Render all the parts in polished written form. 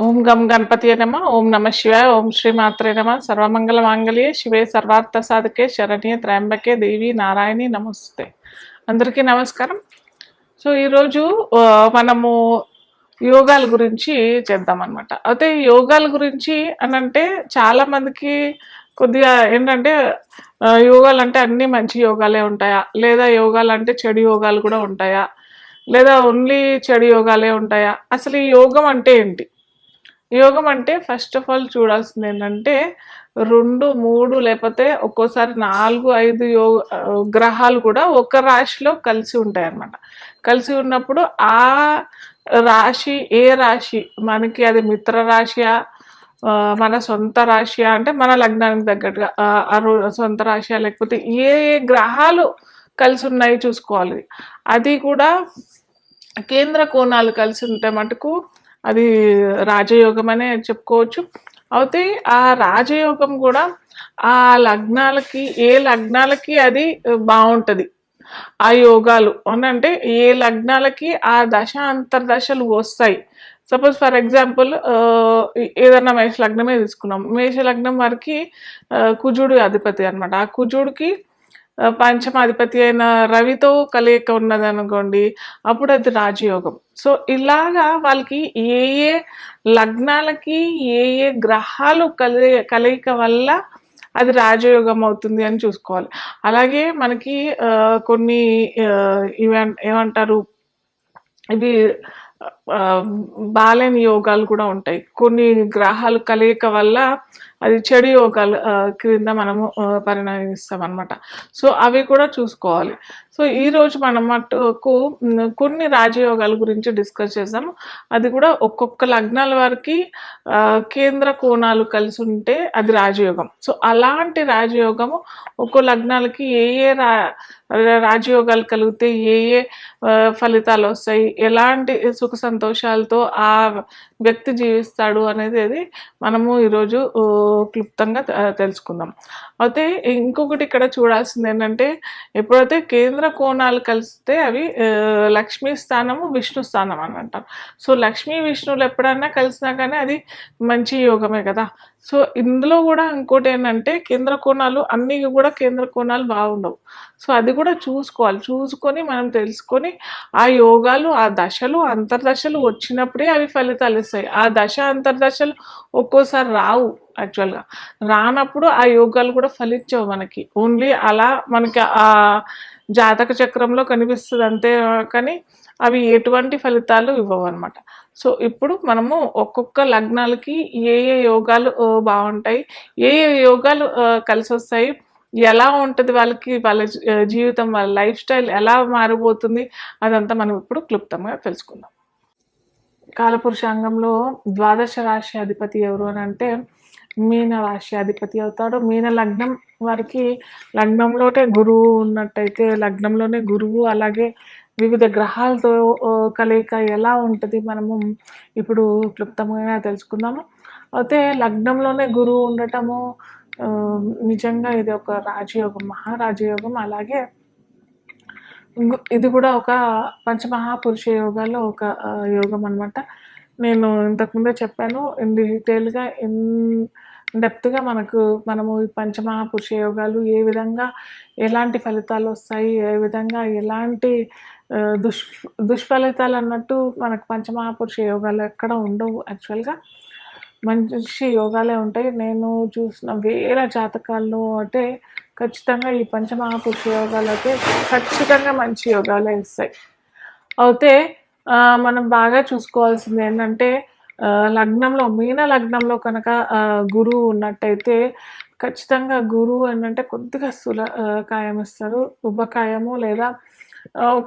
ఓం గం గణపతియే నమ. ఓం నమ శివాయ. ఓం శ్రీ మాత్రే నమ. సర్వమంగళ మాంగళ్యే శివే సర్వార్థ సాధకే శరణ్యే త్రయంబకే దేవి నారాయణి నమస్తే. అందరికీ నమస్కారం. సో ఈరోజు మనము యోగాల గురించి చేద్దాం అనమాట. అయితే యోగాల గురించి అనంటే చాలా మందికి కొద్దిగా ఏంటంటే యోగాలు అంటే అన్ని మంచి యోగాలే ఉంటాయా, లేదా యోగాలు అంటే చెడు యోగాలు కూడా ఉంటాయా, లేదా ఓన్లీ చెడు యోగాలే ఉంటాయా, అసలు ఈ యోగం అంటే ఏంటి? యోగం అంటే ఫస్ట్ ఆఫ్ ఆల్ చూడాల్సింది ఏంటంటే 2, 3 లేకపోతే ఒక్కోసారి 4, 5 గ్రహాలు కూడా ఒక రాశిలో కలిసి ఉంటాయి అన్నమాట. కలిసి ఉన్నప్పుడు ఆ రాశి ఏ రాశి మనకి అది మిత్ర రాశియా, మన సొంత రాశియా అంటే మన లగ్నానికి తగ్గట్టుగా సొంత రాశియా, లేకపోతే ఏ ఏ గ్రహాలు కలిసి ఉన్నాయి చూసుకోవాలి. అది కూడా కేంద్ర కోణాలు కలిసి ఉంటే మటుకు అది రాజయోగం అనే చెప్పుకోవచ్చు. అయితే ఆ రాజయోగం కూడా ఆ లగ్నాలకి ఏ లగ్నాలకి అది బాగుంటుంది. ఆ యోగాలు అనంటే ఏ లగ్నాలకి ఆ దశ అంతర్దశలు వస్తాయి. సపోజ్ ఫర్ ఎగ్జాంపుల్ ఏదన్నా మేష లగ్నమే తీసుకున్నాం. మేష లగ్నం వారికి కుజుడు అధిపతి అనమాట. ఆ కుజుడికి పంచమాధిపతి అయిన రవితో కలయిక ఉన్నది అనుకోండి, అప్పుడు అది రాజయోగం. సో ఇలాగా వాళ్ళకి ఏ ఏ లగ్నాలకి ఏ ఏ గ్రహాలు కలయిక వల్ల అది రాజయోగం అవుతుంది అని చూసుకోవాలి. అలాగే మనకి కొన్ని ఏమంటారు, ఇది బాలేని యోగాలు కూడా ఉంటాయి. కొన్ని గ్రహాలు కలయిక వల్ల అది చెడు యోగాలు క్రింద మనము పరిణమిస్తాం అనమాట. సో అవి కూడా చూసుకోవాలి. సో ఈరోజు మనం మటుకు కొన్ని రాజయోగాల గురించి డిస్కస్ చేద్దాము. అది కూడా ఒక్కొక్క లగ్నాల వారికి కేంద్ర కోణాలు కలిసి ఉంటే అది రాజయోగం. సో అలాంటి రాజయోగము ఒక్కో లగ్నాలకి ఏ ఏ రాజయోగాలు కలిగితే ఏ ఏ ఫలితాలు వస్తాయి, ఎలాంటి సుఖ సంతోషాలతో ఆ వ్యక్తి జీవిస్తాడు అనేది మనము ఈరోజు క్లుప్తంగా తెలుసుకుందాం. అయితే ఇంకొకటి ఇక్కడ చూడాల్సింది ఏంటంటే, ఎప్పుడైతే కేంద్ర కోణాలు కలిస్తే అవి లక్ష్మీ స్థానము విష్ణు స్థానం అని అంటారు. సో లక్ష్మీ విష్ణువులు ఎప్పుడన్నా కలిసినా కానీ అది మంచి యోగమే కదా. సో ఇందులో కూడా ఇంకోటి ఏంటంటే, కేంద్ర కోణాలు అన్నీ కూడా కేంద్ర కోణాలు బాగుండవు. సో అది కూడా చూసుకోవాలి. చూసుకొని మనం తెలుసుకొని ఆ యోగాలు ఆ దశలు అంతర్దశలు వచ్చినప్పుడే అవి ఫలితాలు ఇస్తాయి. ఆ దశ అంతర్దశలు ఒక్కోసారి రావు. యాక్చువల్గా రానప్పుడు ఆ యోగాలు కూడా ఫలించవు మనకి. ఓన్లీ అలా మనకి ఆ జాతక చక్రంలో కనిపిస్తుంది అంతే, కానీ అవి ఎటువంటి ఫలితాలు ఇవ్వవు అనమాట. సో ఇప్పుడు మనము ఒక్కొక్క లగ్నాలకి ఏ ఏ యోగాలు బాగుంటాయి, ఏ ఏ యోగాలు కలిసి వస్తాయి, ఎలా ఉంటుంది వాళ్ళకి, వాళ్ళ జీవితం, వాళ్ళ లైఫ్ స్టైల్ ఎలా మారిపోతుంది, అదంతా మనం ఇప్పుడు క్లుప్తంగా తెలుసుకుందాం. కాలపురుషాంగంలో ద్వాదశ రాశి అధిపతి ఎవరు అని అంటే మీన రాశి అధిపతి అవుతాడు. మీన లగ్నం వారికి లగ్నంలోనే గురువు ఉన్నట్టయితే, లగ్నంలోనే గురువు అలాగే వివిధ గ్రహాలతో కలయిక ఎలా ఉంటుంది మనము ఇప్పుడు క్లుప్తంగా తెలుసుకుందాము. అయితే లగ్నంలోనే గురువు ఉండటము నిజంగా ఇది ఒక రాజయోగం, మహారాజయోగం. అలాగే ఇది కూడా ఒక పంచమహాపురుష యోగాల్లో ఒక యోగం అనమాట. నేను ఇంతకుముందే చెప్పాను ఇన్ డీటెయిల్గా, ఇన్ డెప్త్గా మనము ఈ పంచమహాపురుష యోగాలు ఏ విధంగా ఎలాంటి ఫలితాలు వస్తాయి, ఏ విధంగా ఎలాంటి దుష్ఫలితాలు అన్నట్టు మనకు పంచమహాపురుష యోగాలు ఎక్కడ ఉండవు. యాక్చువల్గా మంచి యోగాలే ఉంటాయి. నేను చూసిన వేల జాతకాల్లో అంటే ఖచ్చితంగా ఈ పంచమహాపురుష యోగాలు అయితే ఖచ్చితంగా మంచి యోగాలే ఇస్తాయి. అయితే మనం బాగా చూసుకోవాల్సింది ఏంటంటే, లగ్నంలో మీన లగ్నంలో కనుక గురువు ఉన్నట్టయితే ఖచ్చితంగా గురువు ఏంటంటే కొద్దిగా కాయం ఇస్తారు, ఉబ్బకాయము, లేదా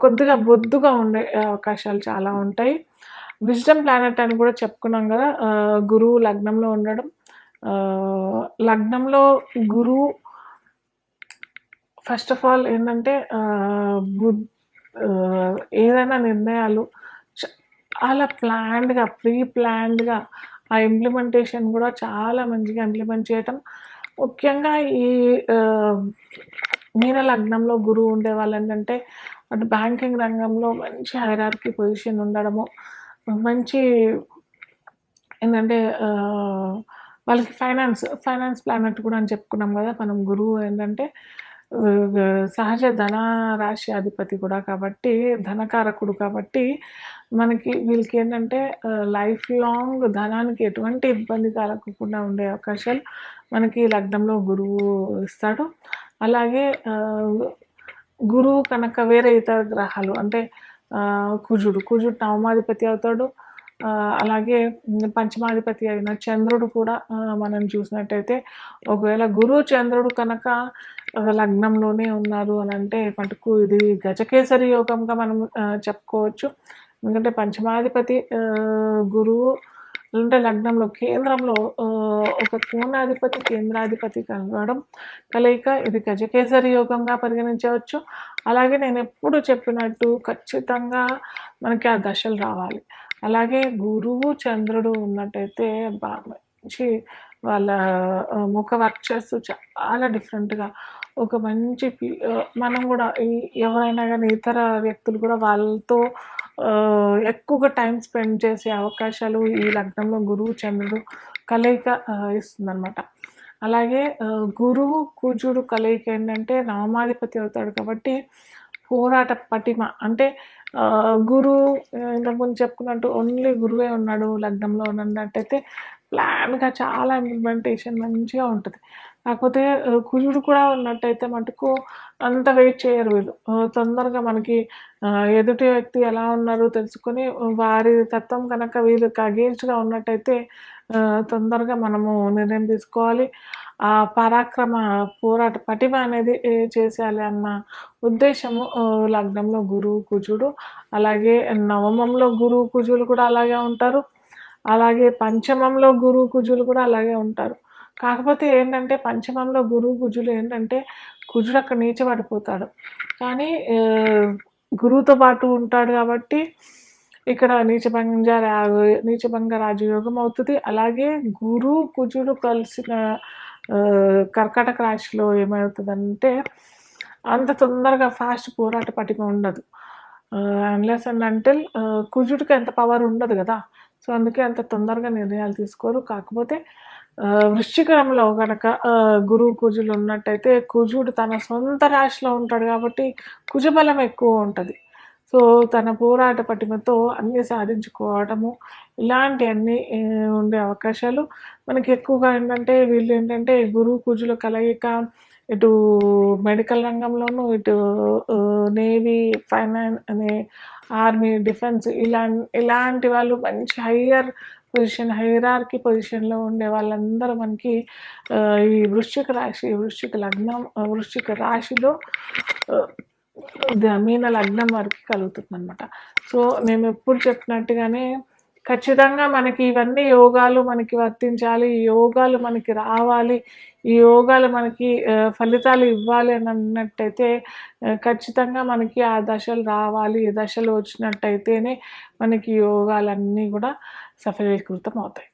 కొద్దిగా బొద్దుగా ఉండే అవకాశాలు చాలా ఉంటాయి. విజ్డమ్ ప్లానెట్ అని కూడా చెప్పుకున్నాం కదా. గురువు లగ్నంలో ఉండడం, లగ్నంలో గురువు ఫస్ట్ ఆఫ్ ఆల్ ఏంటంటే ఏదైనా నిర్ణయాలు చాలా ప్లాన్డ్గా, ప్రీ ప్లాన్డ్గా ఆ ఇంప్లిమెంటేషన్ కూడా చాలా మంచిగా ఇంప్లిమెంట్ చేయటం. ముఖ్యంగా ఈ మీన లగ్నంలో గురువు ఉండే వాళ్ళు ఏంటంటే అటు బ్యాంకింగ్ రంగంలో మంచి హైరార్కీ పొజిషన్ ఉండడము, మంచి ఏంటంటే వాళ్ళకి ఫైనాన్స్ ప్లానెట్ కూడా అని చెప్పుకున్నాం కదా మనం. గురువు ఏంటంటే సహజ ధన రాశి అధిపతి కూడా కాబట్టి, ధనకారకుడు కాబట్టి మనకి వీళ్ళకి ఏంటంటే లైఫ్ లాంగ్ ధనానికి ఎటువంటి ఇబ్బంది కలగకుండా ఉండే అవకాశాలు మనకి లగ్నంలో గురువు ఇస్తాడు. అలాగే గురువు కనుక వేరే ఇతర గ్రహాలు అంటే కుజుడు నవమాధిపతి అవుతాడు. అలాగే పంచమాధిపతి అయిన చంద్రుడు కూడా మనం చూసినట్టయితే ఒకవేళ గురువు చంద్రుడు కనుక లగ్నంలోనే ఉన్నారు అని అంటే మటుకు ఇది గజకేసరి యోగంగా మనం చెప్పుకోవచ్చు. ఎందుకంటే పంచమాధిపతి గురువు అంటే లగ్నంలో కేంద్రంలో ఒక కోణాధిపతి కేంద్రాధిపతి కలవడం కలయిక ఇది గజకేసరి యోగంగా పరిగణించవచ్చు. అలాగే నేను ఎప్పుడు చెప్పినట్టు ఖచ్చితంగా మనకి ఆ దశలు రావాలి. అలాగే గురువు చంద్రుడు ఉన్నట్టయితే మంచి వాళ్ళ ముఖ వర్చస్సు చాలా డిఫరెంట్గా ఒక మంచి మనం కూడా ఎవరైనా కానీ ఇతర వ్యక్తులు కూడా వాళ్ళతో ఎక్కువగా టైం స్పెండ్ చేసే అవకాశాలు ఈ లగ్నంలో గురువు చంద్రుడు కలయిక ఇస్తుందన్నమాట. అలాగే గురువు కుజుడు కలయిక ఏంటంటే నవమాధిపతి అవుతాడు కాబట్టి పోరాట పటిమ అంటే గురువు ఇంతకుముందు చెప్పుకున్నట్టు ఓన్లీ గురువే ఉన్నాడు లగ్నంలో ఉన్నట్టయితే ప్లాన్గా చాలా ఇంప్లిమెంటేషన్ మంచిగా ఉంటుంది. కాకపోతే కుజుడు కూడా ఉన్నట్టయితే మటుకు అంత వెయిట్ చేయరు వీళ్ళు. తొందరగా మనకి ఎదుటి వ్యక్తి ఎలా ఉన్నారో తెలుసుకొని వారి తత్వం కనుక వీళ్ళకి అగేన్స్ట్గా ఉన్నట్టయితే తొందరగా మనము నిర్ణయం తీసుకోవాలి. ఆ పరాక్రమ పోరాట పటిమ అనేది చేసేయాలి అన్న ఉద్దేశము లగ్నంలో గురువు కుజుడు. అలాగే నవమంలో గురువు కుజులు కూడా అలాగే ఉంటారు. అలాగే పంచమంలో గురువు కుజులు కూడా అలాగే ఉంటారు. కాకపోతే ఏంటంటే పంచమంలో గురువు కుజులు ఏంటంటే కుజుడు అక్కడ నీచబడిపోతాడు, కానీ గురువుతో పాటు ఉంటాడు కాబట్టి ఇక్కడ నీచభంగ రాజయోగం అవుతుంది. అలాగే గురువు కుజుడు కలిసిన కర్కాటక రాశిలో ఏమవుతుందంటే అంత తొందరగా ఫాస్ట్ పోరాట పటిమ ఉండదు. అన్లెస్ అండ్ అంటిల్ కుజుడికి అంత పవర్ ఉండదు కదా, సో అందుకే అంత తొందరగా నిర్ణయాలు తీసుకోరు. కాకపోతే వృశ్చికంలో కనుక గురువు కుజులు ఉన్నట్టయితే కుజుడు తన సొంత రాశిలో ఉంటాడు కాబట్టి కుజబలం ఎక్కువ ఉంటుంది. సో తన పోరాట పటిమతో అన్నీ సాధించుకోవడము ఇలాంటి అన్నీ ఉండే అవకాశాలు మనకి ఎక్కువగా ఏంటంటే వీళ్ళు ఏంటంటే గురువు కుజుల కలయిక ఇటు మెడికల్ రంగంలోనూ ఇటు నేవీ ఆర్మీ డిఫెన్స్ ఇలాంటి వాళ్ళు మంచి హైరార్కీ పొజిషన్లో ఉండే వాళ్ళందరూ మనకి ఈ వృశ్చిక లగ్నం వృశ్చిక రాశిలో మీన లగ్నం వరకు కలుగుతుంది అనమాట. సో నేను ఎప్పుడు చెప్పినట్టుగానే ఖచ్చితంగా మనకి ఇవన్నీ యోగాలు మనకి వర్తించాలి, ఈ యోగాలు మనకి రావాలి, ఈ యోగాలు మనకి ఫలితాలు ఇవ్వాలి అని అన్నట్టయితే ఖచ్చితంగా మనకి ఆ దశలు రావాలి. ఈ దశలు వచ్చినట్టయితేనే మనకి యోగాలన్నీ కూడా సఫలీకృతం అవుతాయి.